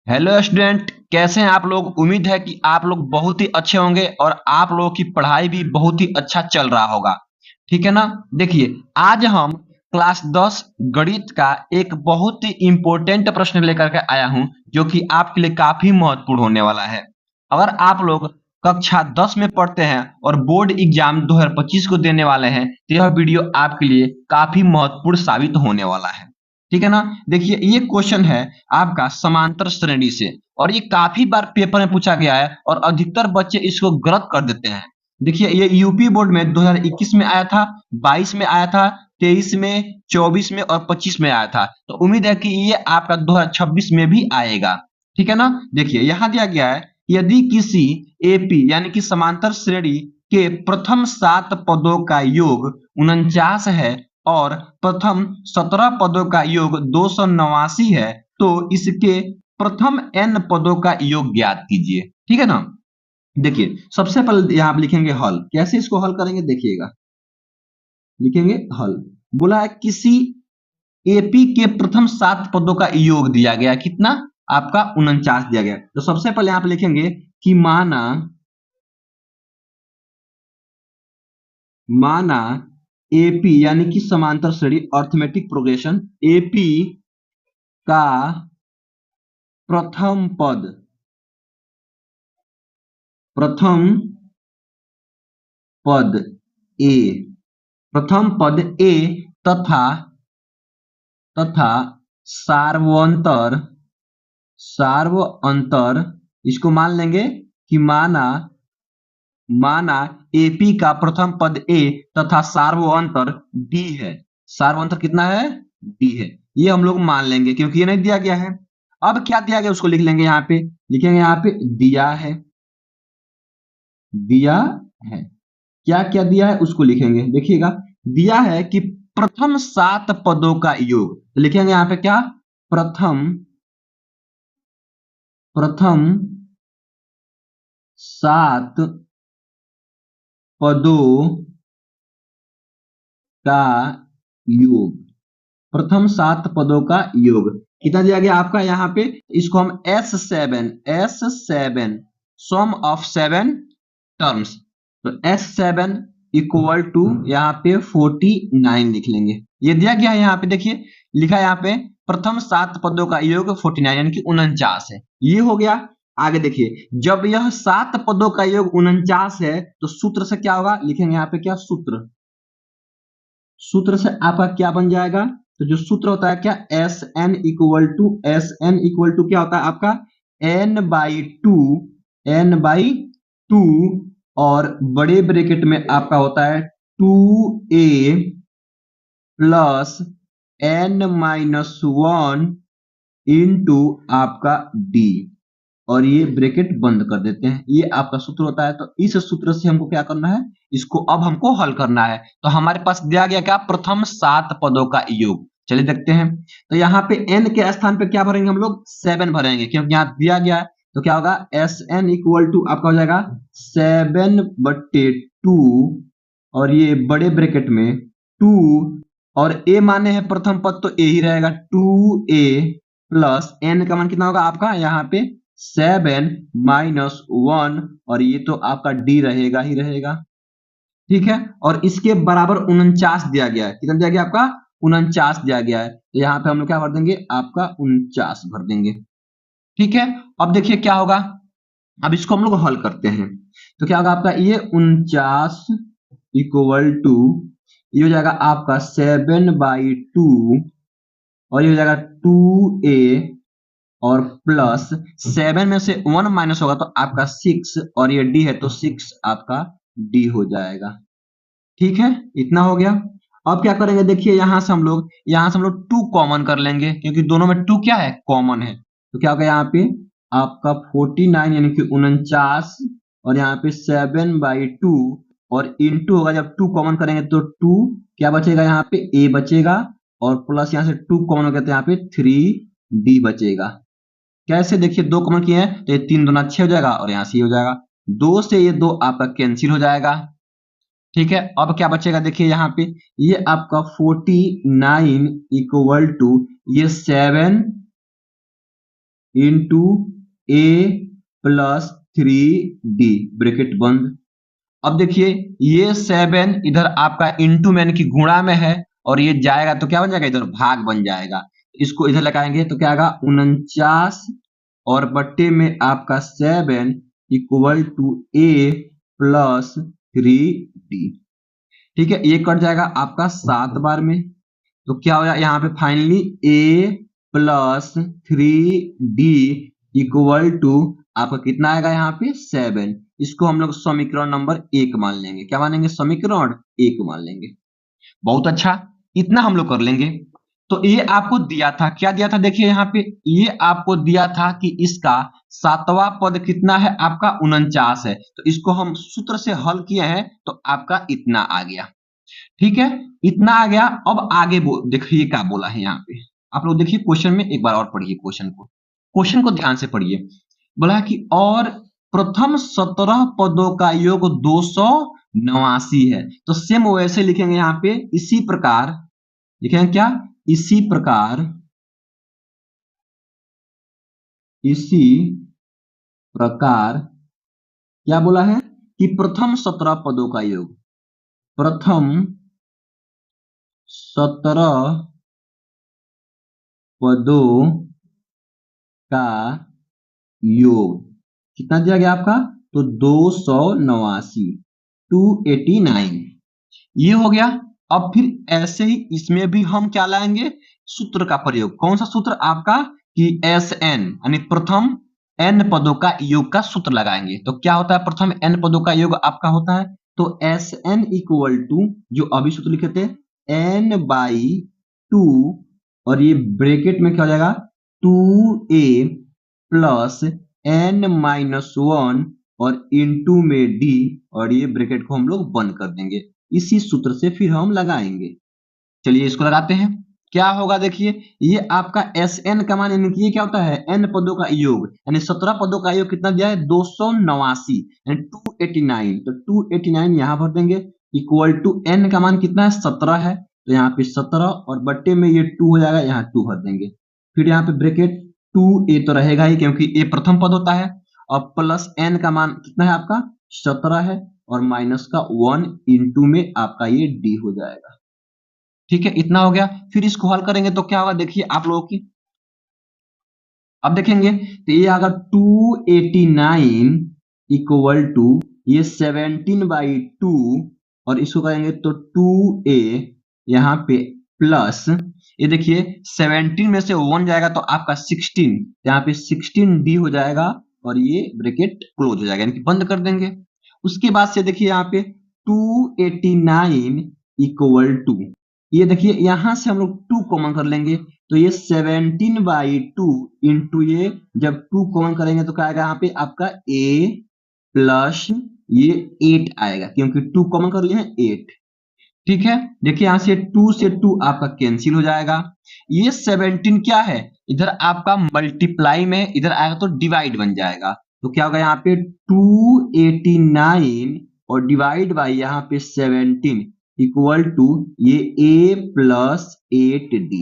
Hello student, कैसे हैं आप लोग। उम्मीद है कि आप लोग बहुत ही अच्छे होंगे और आप लोगों की पढ़ाई भी बहुत ही अच्छा चल रहा होगा। ठीक है ना। देखिए, आज हम क्लास 10 गणित का एक बहुत ही इम्पोर्टेंट प्रश्न लेकर के आया हूं, जो कि आपके लिए काफी महत्वपूर्ण होने वाला है। अगर आप लोग कक्षा 10 में पढ़ते हैं और बोर्ड एग्जाम 2025 को देने वाले हैं, तो यह वीडियो आपके लिए काफी महत्वपूर्ण साबित होने वाला है। ठीक है ना। देखिए, ये क्वेश्चन है आपका समांतर श्रेणी से, और ये काफी बार पेपर में पूछा गया है और अधिकतर बच्चे इसको गलत कर देते हैं। देखिए, ये यूपी बोर्ड में 2021 में आया था, 22 में आया था, 23 में, 24 में और 25 में आया था। तो उम्मीद है कि ये आपका 2026 में भी आएगा। ठीक है ना। देखिए, यहाँ दिया गया है, यदि किसी एपी यानी कि समांतर श्रेणी के प्रथम 7 पदों का योग 49 है और प्रथम 17 पदों का योग 289 है, तो इसके प्रथम n पदों का योग ज्ञात कीजिए। ठीक है ना। देखिए, सबसे पहले यहां आप लिखेंगे हल। कैसे इसको हल करेंगे देखिएगा। लिखेंगे हल। बोला है किसी एपी के प्रथम 7 पदों का योग दिया गया, कितना आपका 49 दिया गया। तो सबसे पहले आप लिखेंगे कि माना माना एपी यानी कि समांतर श्रेणी अर्थमेटिक प्रोग्रेशन एपी का प्रथम पद प्रथम पद ए प्रथम पद ए तथा तथा सार्वंतर सार्वअंतर इसको मान लेंगे कि माना माना एपी का प्रथम पद ए तथा सार्वअंतर डी है। सार्वअंतर कितना है? डी है। ये हम लोग मान लेंगे क्योंकि ये नहीं दिया गया है। अब क्या दिया गया उसको लिख लेंगे। यहाँ पे लिखेंगे, यहाँ पे दिया है, दिया है। क्या क्या दिया है उसको लिखेंगे। देखिएगा, दिया है कि प्रथम 7 पदों का योग, तो लिखेंगे यहाँ पे क्या? प्रथम प्रथम 7 पदों का योग। प्रथम 7 पदों का योग कितना दिया गया आपका? यहाँ पे इसको हम S7 सम ऑफ 7 टर्म्स, तो S7 इक्वल टू यहाँ पे 49 लिख लेंगे। ये दिया गया है। यहाँ पे देखिए, लिखा है यहाँ पे प्रथम 7 पदों का योग 49 यानी कि 49 है। ये हो गया। आगे देखिए, जब यह 7 पदों का योग 49 है, तो सूत्र से क्या होगा? लिखेंगे यहाँ पे क्या सूत्र? सूत्र से आपका क्या बन जाएगा? तो जो सूत्र होता है क्या? एस एन इक्वल टू क्या होता है आपका? n/2 और बड़े ब्रैकेट में आपका होता है 2a प्लस n-1 इंटू आपका d, और ये ब्रैकेट बंद कर देते हैं। ये आपका सूत्र होता है। तो इस सूत्र से हमको क्या करना है? इसको अब हमको हल करना है। तो हमारे पास दिया गया क्या? प्रथम 7 पदों का योग। चलिए देखते हैं। तो यहाँ पे n के स्थान पे क्या भरेंगे हम लोग? 7 भरेंगे, क्योंकि यहाँ दिया गया है। तो क्या होगा? एस एन इक्वल टू आपका हो जाएगा 7/2, और ये बड़े ब्रैकेट में 2, और a माने है प्रथम पद, तो a ही रहेगा। 2a प्लस n का मान कितना होगा आपका? यहाँ पे 7-1, और ये तो आपका d रहेगा ही रहेगा। ठीक है। और इसके बराबर 49 दिया गया है। कितना दिया गया आपका? 49 दिया गया है। तो यहाँ पे हम लोग क्या भर देंगे? आपका 49 भर देंगे। ठीक है। अब देखिए क्या होगा। अब इसको हम लोग हल करते हैं। तो क्या होगा आपका? ये 49 इक्वल टू, ये हो जाएगा आपका 7/2, और ये हो जाएगा 2a, और प्लस 7 में से 1 माइनस होगा तो आपका 6, और ये d है तो 6 आपका d हो जाएगा। ठीक है, इतना हो गया। अब क्या करेंगे? देखिए, यहां से हम लोग 2 कॉमन कर लेंगे, क्योंकि दोनों में 2 क्या है? कॉमन है। तो क्या होगा यहाँ पे आपका 49 यानी कि 49, और यहाँ पे 7/2, और इंटू होगा। जब 2 कॉमन करेंगे तो 2 क्या बचेगा? यहाँ पे a बचेगा, और प्लस यहाँ से 2 कॉमन हो गया तो यहाँ पे 3d बचेगा। कैसे? देखिए, 2 कॉमन किए हैं तो ये 3 दूना 6 हो जाएगा, और यहाँ से ये हो जाएगा 2 से ये 2 आपका कैंसिल हो जाएगा। ठीक है। अब क्या बचेगा? देखिए यहाँ पे ये आपका 49 इक्वल टू ये 7 इंटू ए प्लस 3d ब्रैकेट बंद। अब देखिए ये 7 इधर आपका इंटू में यानी कि गुणा में है और ये जाएगा तो क्या बन जाएगा, इधर भाग बन जाएगा। इसको इधर लगाएंगे तो क्या आएगा 49 और बट्टे में आपका 7 equal to A plus 3d। ठीक है, ये कट जाएगा आपका 7 बार में तो क्या हो जाएगा यहाँ पे finally A plus 3d equal to आपका कितना आएगा यहाँ पे 7। इसको हम लोग समीकरण नंबर 1 मान लेंगे। क्या मानेंगे, समीकरण 1 मान लेंगे। बहुत अच्छा, इतना हम लोग कर लेंगे। तो ये आपको दिया था, क्या दिया था देखिए यहाँ पे, ये आपको दिया था कि इसका 7वां पद कितना है आपका 49 है। तो इसको हम सूत्र से हल किए हैं तो आपका इतना आ गया। ठीक है, इतना आ गया। अब आगे देखिए क्या बोला है यहाँ पे, आप लोग देखिए क्वेश्चन में एक बार और पढ़िए क्वेश्चन को ध्यान से पढ़िए। बोला है कि और प्रथम 17 पदों का योग 289 है। तो सेम वैसे लिखेंगे यहाँ पे, इसी प्रकार लिखेंगे क्या, इसी प्रकार क्या बोला है कि प्रथम 17 पदों का योग, प्रथम 17 पदों का योग कितना दिया गया आपका, तो 289 289 ये हो गया। अब फिर ऐसे ही इसमें भी हम क्या लाएंगे, सूत्र का प्रयोग। कौन सा सूत्र आपका, कि एस एन यानी प्रथम n पदों का योग का सूत्र लगाएंगे। तो क्या होता है, प्रथम n पदों का योग आपका होता है तो एस एन इक्वल टू, जो अभी सूत्र लिखे थे, n बाई 2 और ये ब्रैकेट में क्या हो जाएगा 2a प्लस n माइनस 1 और इंटू में d, और ये ब्रैकेट को हम लोग बंद कर देंगे। इसी सूत्र से फिर हम लगाएंगे। चलिए इसको लगाते हैं, क्या होगा देखिए, ये आपका Sn का मान यानी कि ये क्या होता है, n पदों का योग, यानी 17 पदों का योग कितना दिया है 289 यानी 289। तो 289 यहां भर देंगे इक्वल टू n का मान कितना है 17 है, तो यहाँ पे 17 और बट्टे में ये 2 हो जाएगा, यहाँ 2 भर देंगे। फिर यहाँ पे ब्रैकेट 2a तो रहेगा ही क्योंकि a प्रथम पद होता है, और प्लस n का मान कितना है आपका 17 है, और माइनस का 1 इंटू में आपका ये d हो जाएगा। ठीक है, इतना हो गया। फिर इसको हल करेंगे तो क्या होगा देखिए आप लोगों की, अब देखेंगे तो ये अगर 289 इक्वल टू ये 17/2 और इसको करेंगे तो 2a यहाँ पे प्लस, ये देखिए 17 में से 1 जाएगा तो आपका 16, यहाँ पे 16d हो जाएगा और ये ब्रैकेट क्लोज हो जाएगा यानी कि बंद कर देंगे। उसके बाद से देखिए यहाँ पे 289 इक्वल टू, ये देखिए यहां से हम लोग 2 कॉमन कर लेंगे तो ये 17/2 इंटू ये जब 2 कॉमन करेंगे तो क्या आएगा यहाँ पे आपका a प्लस ये 8 आएगा क्योंकि 2 कॉमन कर लिए हैं 8। ठीक है, देखिए यहां से 2 से 2 आपका कैंसिल हो जाएगा। ये 17 क्या है, इधर आपका मल्टीप्लाई में इधर आएगा तो डिवाइड बन जाएगा, तो क्या होगा यहाँ पे 289 और डिवाइड बाई यहाँ पे 17 इक्वल टू ये a प्लस 8d।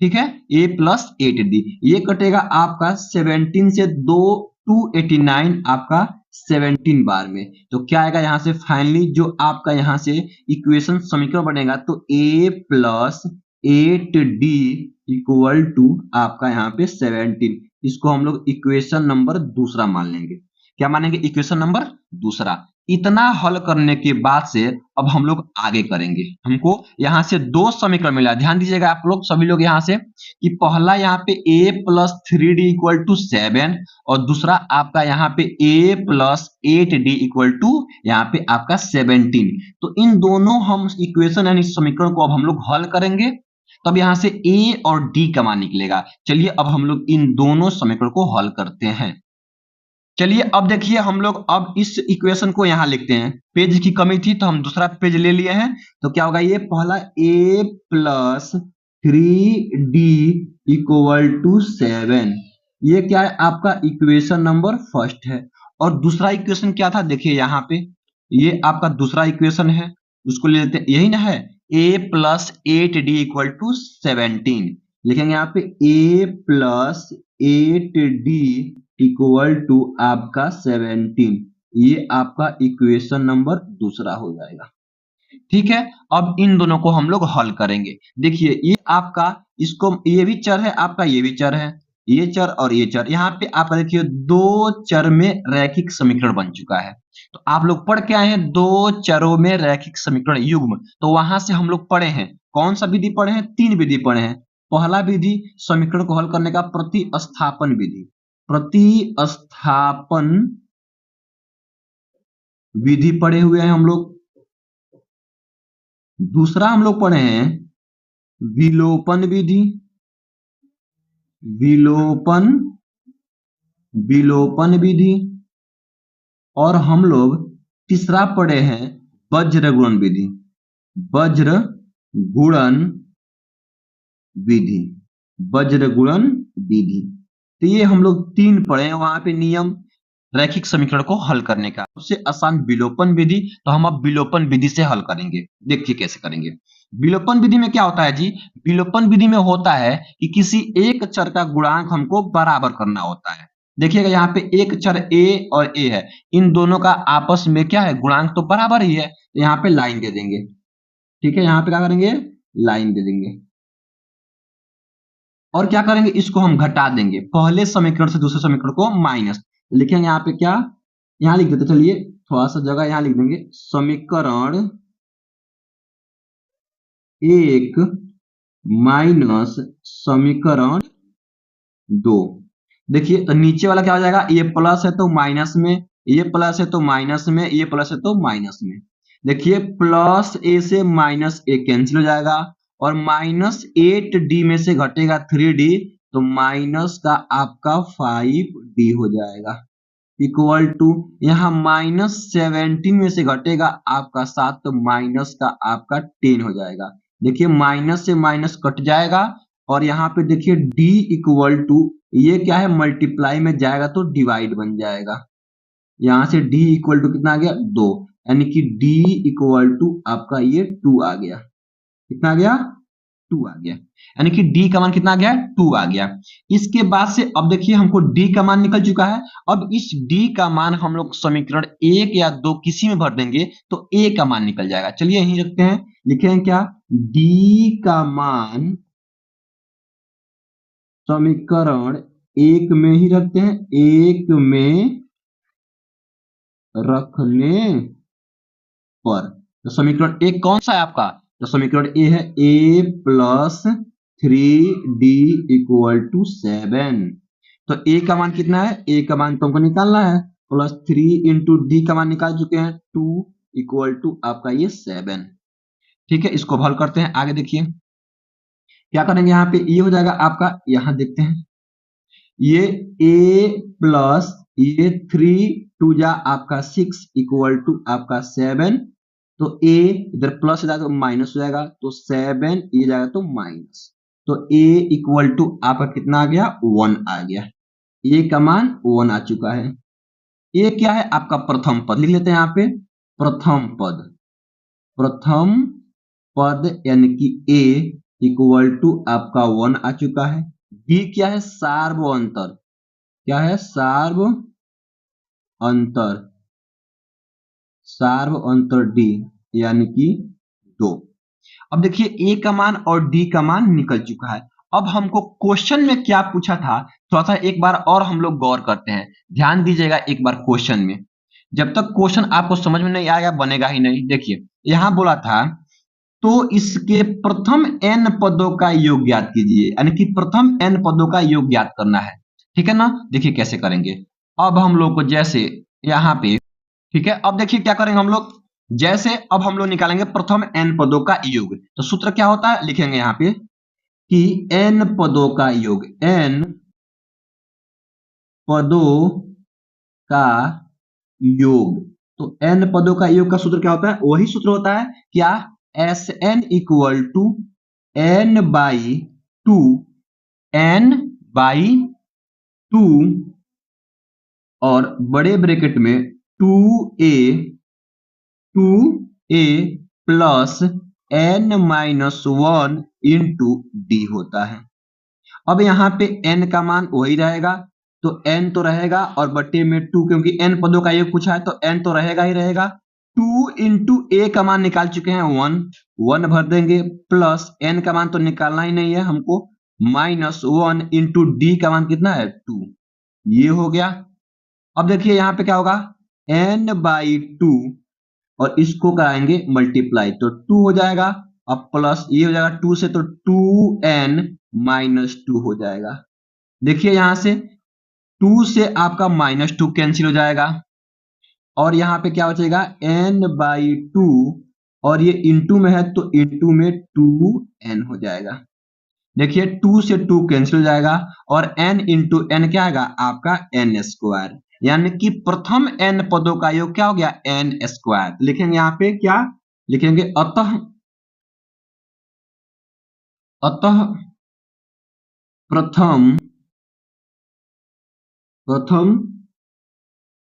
ठीक है, a प्लस 8d, ये कटेगा आपका 17 से 289 आपका 17 बार में, तो क्या आएगा यहाँ से फाइनली जो आपका यहाँ से इक्वेशन समीकरण बनेगा तो a plus 8d equal to आपका यहाँ पे 17। इसको हम लोग इक्वेशन नंबर दूसरा मान लेंगे। क्या मानेंगे, इक्वेशन नंबर दूसरा। इतना हल करने के बाद से अब हम लोग आगे करेंगे। हमको यहाँ से 2 समीकरण मिला, ध्यान दीजिएगा आप लोग सभी लोग यहाँ से, कि पहला यहाँ पे a plus 3d equal to 7 और दूसरा आपका यहाँ पे a plus 8d equal to यहाँ पे आपका 17। तो इन दोनों हम इक्वेशन यानी समीकरण को अब हम लोग हल करेंगे, तब यहाँ से a और d का मान निकलेगा। चलिए अब हम लोग इन दोनों समीकरण को हल करते हैं। चलिए अब देखिए हम लोग अब इस इक्वेशन को यहां लिखते हैं, पेज की कमी थी तो हम दूसरा पेज ले लिए हैं। तो क्या होगा, ये पहला a plus 3d equal to 7, ये क्या है आपका इक्वेशन नंबर फर्स्ट है। और दूसरा इक्वेशन क्या था देखिए यहाँ पे, ये आपका दूसरा इक्वेशन है, उसको ले लेते हैं, यही ना है a plus 8d equal to 17। लिखेंगे यहाँ पे a plus 8d equal to आपका 17। ये आपका इक्वेशन नंबर दूसरा हो जाएगा। ठीक है, अब इन दोनों को हम लोग हल करेंगे। देखिए ये आपका, इसको ये भी चर है आपका, ये भी चर है, ये चर और ये चर। यहाँ पे आप देखिए दो चर में रैखिक समीकरण बन चुका है। तो आप लोग पढ़ के आए हैं दो चरों में रैखिक समीकरण युग्म। तो वहां से हम लोग पढ़े हैं, कौन सा विधि पढ़े हैं? तीन विधि पढ़े हैं। पहला विधि समीकरण को हल करने का प्रतिस्थापन विधि, प्रतिस्थापन विधि पढ़े हुए हैं हम लोग। दूसरा हम लोग पढ़े हैं विलोपन विधि, विलोपन विलोपन विधि। और हम लोग तीसरा पढ़े हैं वज्र गुणन विधि, वज्र गुणन विधि, वज्र गुणन विधि। तो ये हम लोग तीन पढ़े हैं वहां पे नियम रैखिक समीकरण को हल करने का। सबसे आसान विलोपन विधि, तो हम अब विलोपन विधि से हल करेंगे। देखिए कैसे करेंगे। विलोपन विधि में क्या होता है जी? विलोपन विधि में होता है कि किसी एक चर का गुणांक हमको बराबर करना होता है। देखिएगा यहाँ पे एक चर a और a है, इन दोनों का आपस में क्या है? गुणांक तो बराबर ही है। तो यहाँ पे लाइन दे देंगे। ठीक है, यहाँ पे क्या करेंगे? लाइन दे देंगे। और क्या करेंगे? इसको हम घटा देंगे, पहले समीकरण से दूसरे समीकरण को माइनस। लिखेंगे यहाँ पे क्या? यहाँ लिख देते, चलिए थोड़ा सा जगह यहाँ लिख देंगे, समीकरण एक माइनस समीकरण दो। देखिए तो नीचे वाला क्या हो जाएगा? ये प्लस है तो माइनस में, ये प्लस है तो माइनस में, ये प्लस है तो माइनस में। देखिए प्लस ए से माइनस ए कैंसिल हो जाएगा, और माइनस 8d में से घटेगा 3d, तो माइनस का आपका 5d हो जाएगा इक्वल टू, यहाँ माइनस 17 में से घटेगा आपका 7, तो माइनस का आपका 10 हो जाएगा। देखिए माइनस से माइनस कट जाएगा, और यहाँ पे देखिए d इक्वल टू, ये क्या है? मल्टीप्लाई में जाएगा तो डिवाइड बन जाएगा। यहाँ से d इक्वल टू कितना आ गया? 2, यानी कि d इक्वल टू आपका ये 2 आ गया। कितना आ गया? 2 आ गया, यानी कि d का मान कितना आ गया? 2 आ गया। इसके बाद से अब देखिए हमको d का मान निकल चुका है। अब इस d का मान हम लोग समीकरण 1 या 2 किसी में भर देंगे तो a का मान निकल जाएगा। चलिए यहीं रखते हैं, लिखे हैं क्या? d का मान समीकरण 1 में ही रखते हैं, 1 में रखने पर। तो समीकरण 1 कौन सा है आपका? तो समीकरण ए है a plus 3d equal to 7। तो a का मान कितना है? a का मान तुमको निकालना है, प्लस 3 इंटू डी का मान निकाल चुके हैं 2 इक्वल टू आपका ये 7। ठीक है, इसको हल करते हैं। आगे देखिए क्या करेंगे, यहाँ पे ये हो जाएगा आपका, यहाँ देखते हैं ये a प्लस ये 3 2 जा आपका 6 इक्वल टू आपका 7। तो a इधर प्लस हो जाएगा तो माइनस हो जाएगा, तो 7 ये जाएगा तो माइनस। तो a इक्वल टू आपका कितना आ गया? 1 आ गया। a का मान 1 आ चुका है। a क्या है? आपका प्रथम पद। लिख लेते हैं यहाँ पे प्रथम पद, प्रथम पद यानी कि a इक्वल टू आपका 1 आ चुका है। b क्या है? सार्व अंतर। क्या है? सार्व अंतर, सार्व अंतर d यानी कि 2। अब देखिए a का मान और d का मान निकल चुका है। अब हमको क्वेश्चन में क्या पूछा था, थोड़ा सा एक बार और हम लोग गौर करते हैं। ध्यान दीजिएगा एक बार क्वेश्चन में, जब तक क्वेश्चन आपको समझ में नहीं आएगा बनेगा ही नहीं। देखिए यहां बोला था तो इसके प्रथम n पदों का योग ज्ञात कीजिए, यानी कि प्रथम n पदों का योग ज्ञात करना है। ठीक है ना? देखिए कैसे करेंगे। अब हम लोग को जैसे यहाँ पे, ठीक है, अब देखिए क्या करेंगे हम लोग, जैसे अब हम लोग निकालेंगे प्रथम n पदों का योग। तो सूत्र क्या होता है? लिखेंगे यहाँ पे कि n पदों का योग, n पदों का योग। तो n पदों का योग का सूत्र क्या होता है? वही सूत्र होता है क्या? Sn equal to n by 2, n by 2 और बड़े ब्रैकेट में 2a plus n minus 1 into D होता है। अब यहाँ पे n का मान वही रहेगा, तो n तो रहेगा और बटे में 2, क्योंकि n पदों का योग पूछा है तो n तो रहेगा ही रहेगा। 2 इंटू a का मान निकाल चुके हैं 1 भर देंगे, प्लस n का मान तो निकालना ही नहीं है हमको, -1 इंटू d का मान कितना है 2, ये हो गया। अब देखिए यहाँ पे क्या होगा, n/2 और इसको कराएंगे मल्टीप्लाई तो 2 हो जाएगा, अब प्लस ये हो जाएगा 2 से तो 2n-2 हो जाएगा। देखिए यहां से 2 से आपका -2 कैंसिल हो जाएगा और यहाँ पे क्या बचेगा n/2 और ये इंटू में है तो इंटू में 2n हो जाएगा। देखिए 2 से 2 कैंसिल हो जाएगा और n इंटू n क्या आएगा आपका n², यानी कि प्रथम n पदों का योग क्या हो गया n²। लिखेंगे यहाँ पे क्या लिखेंगे, अतः प्रथम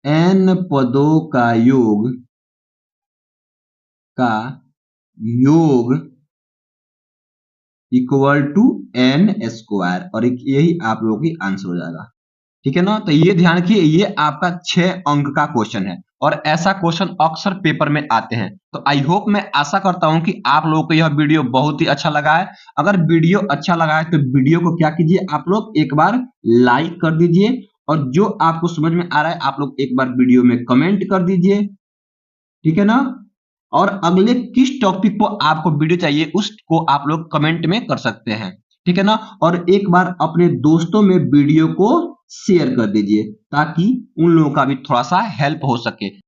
n पदों का योग इक्वल टू n², और यही आप लोगों की आंसर हो जाएगा। ठीक है ना, तो ये ध्यान रखिए, ये आपका 6 अंक का क्वेश्चन है और ऐसा क्वेश्चन अक्सर पेपर में आते हैं। तो आई होप, मैं आशा करता हूं कि आप लोगों को यह वीडियो बहुत ही अच्छा लगा है। अगर वीडियो अच्छा लगा है तो वीडियो को क्या कीजिए, आप लोग एक बार लाइक कर दीजिए और जो आपको समझ में आ रहा है आप लोग एक बार वीडियो में कमेंट कर दीजिए। ठीक है ना, और अगले किस टॉपिक को आपको वीडियो चाहिए उसको आप लोग कमेंट में कर सकते हैं। ठीक है ना, और एक बार अपने दोस्तों में वीडियो को शेयर कर दीजिए ताकि उन लोगों का भी थोड़ा सा हेल्प हो सके।